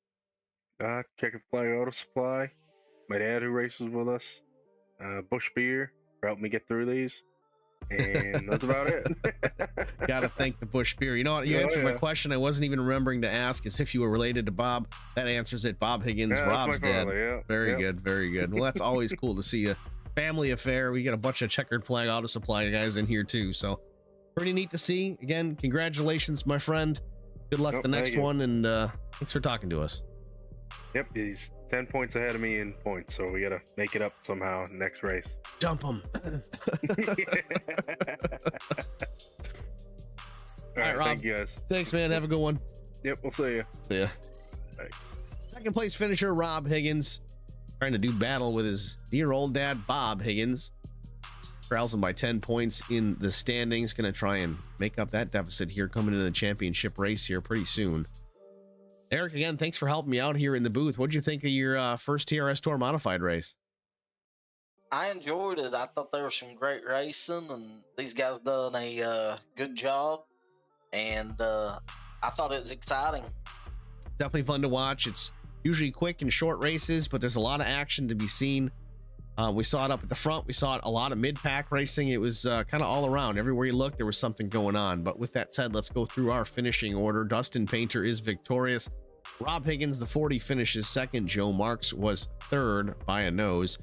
Checkered Flag Auto Supply, my dad who races with us, Bush Beer for helping me get through these, and that's about it. Gotta thank the Bush Beer. You know what? You answered my question. I wasn't even remembering to ask is if you were related to Bob. That answers it. Bob Higgins, Rob's dad. Very good, very good. Well, that's always cool to see a family affair. We got a bunch of Checkered Flag Auto Supply guys in here too, so pretty neat to see. Again, congratulations, my friend. Good luck the next one, and thanks for talking to us. Yep, he's 10 points ahead of me in points, so we gotta make it up somehow next race. Dump him. All right, Rob. thank you guys. Thanks, man. Have a good one. Yep, we'll see you. See ya. Bye. Second place finisher Rob Higgins, trying to do battle with his dear old dad Bob Higgins. Trails him by 10 points in the standings. Going to try and make up that deficit here coming into the championship race here pretty soon. Eric, again, thanks for helping me out here in the booth. What'd you think of your first TRS Tour Modified race? I enjoyed it. I thought there was some great racing, and these guys done a good job. And I thought it was exciting. Definitely fun to watch. It's usually quick and short races, but there's a lot of action to be seen. We saw it up at the front. We saw it a lot of mid-pack racing. It was kind of all around. Everywhere you look, there was something going on. But with that said, let's go through our finishing order. Dustin Painter is victorious. Rob Higgins, the 40, finishes second. Joe Marks was third by a nose.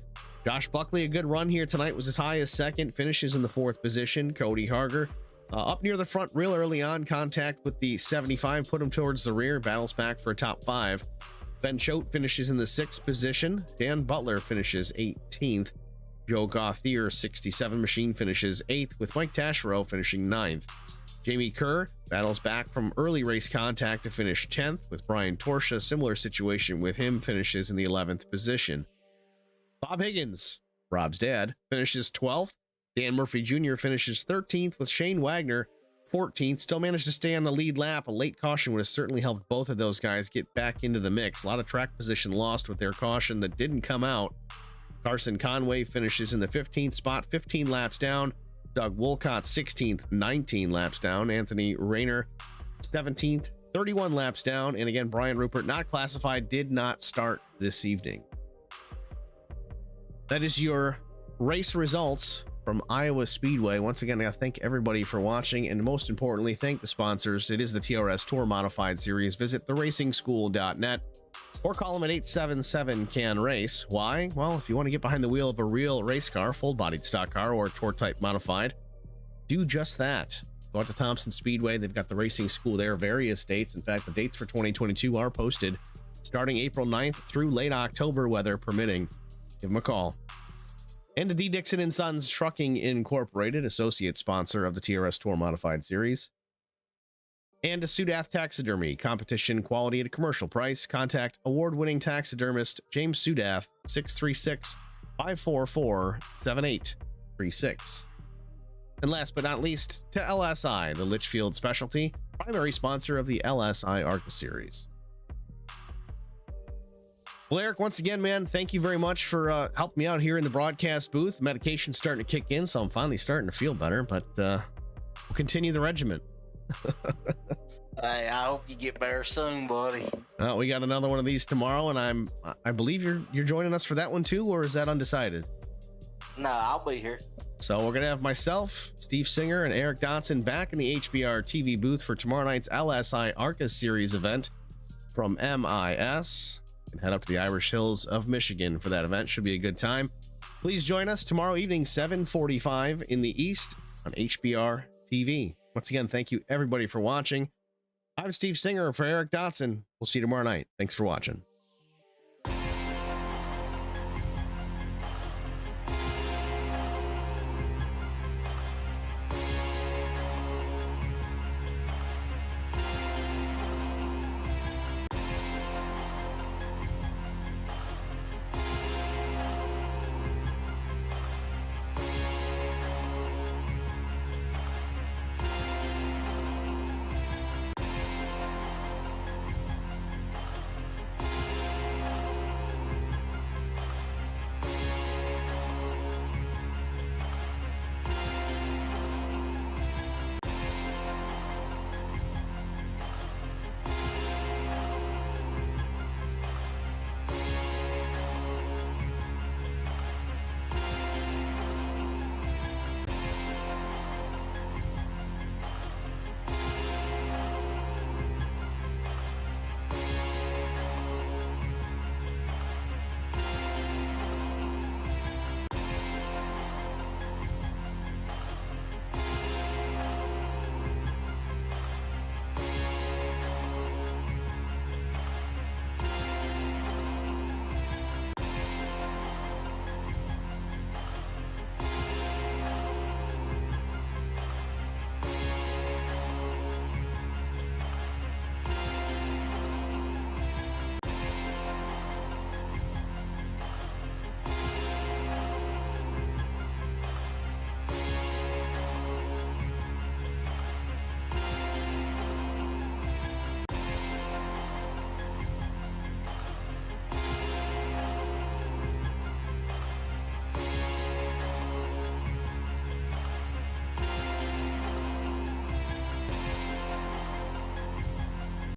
Josh Buckley, a good run here tonight, was as high as second, finishes in the fourth position. Cody Harger, up near the front real early on, contact with the 75, put him towards the rear, battles back for a top 5. Ben Choate finishes in the 6th position. Dan Butler finishes 18th. Joe Gauthier, 67 machine, finishes 8th, with Mike Taschereau finishing 9th. Jamie Kerr battles back from early race contact to finish 10th, with Brian Torsha, similar situation with him, finishes in the 11th position. Bob Higgins, Rob's dad, finishes 12th. Dan Murphy Jr. finishes 13th, with Shane Wagner 14th. Still managed to stay on the lead lap. A late caution would have certainly helped both of those guys get back into the mix. A lot of track position lost with their caution that didn't come out. Carson Conway finishes in the 15th spot, 15 laps down. Doug Wolcott 16th, 19 laps down. Anthony Rayner 17th, 31 laps down. And again, Brian Rupert, not classified, did not start this evening. That is your race results from Iowa Speedway. Once again, I thank everybody for watching, and most importantly, thank the sponsors. It is the TRS Tour Modified Series. Visit theracing.school.net or call them at 877-CAN-RACE. Why? Well, if you want to get behind the wheel of a real race car, full-bodied stock car, or tour type modified, do just that. Go out to Thompson Speedway. They've got the racing school there, various dates. In fact, the dates for 2022 are posted starting April 9th through late October, weather permitting. Give them a call. And to D. Dixon & Sons Trucking Incorporated, associate sponsor of the TRS Tour Modified Series. And to Sudath Taxidermy, competition quality at a commercial price. Contact award-winning taxidermist James Sudath, 636-544-7836. And last but not least, to LSI, the Litchfield Specialty, primary sponsor of the LSI ARCA Series. Well, Eric, once again, man, thank you very much for helping me out here in the broadcast booth. Medication's starting to kick in, so I'm finally starting to feel better, but we'll continue the regimen. Hey, I hope you get better soon, buddy. We got another one of these tomorrow, and I believe you're joining us for that one too, or is that undecided? No, I'll be here. So we're gonna have myself, Steve Singer, and Eric Dotson back in the HBR TV booth for tomorrow night's LSI ARCA Series event from MIS. And head up to the Irish Hills of Michigan for that event. Should be a good time. Please join us tomorrow evening, 7:45 in the East on HBR TV. Once again, thank you everybody for watching. I'm Steve Singer for Eric Dotson. We'll see you tomorrow night. Thanks for watching.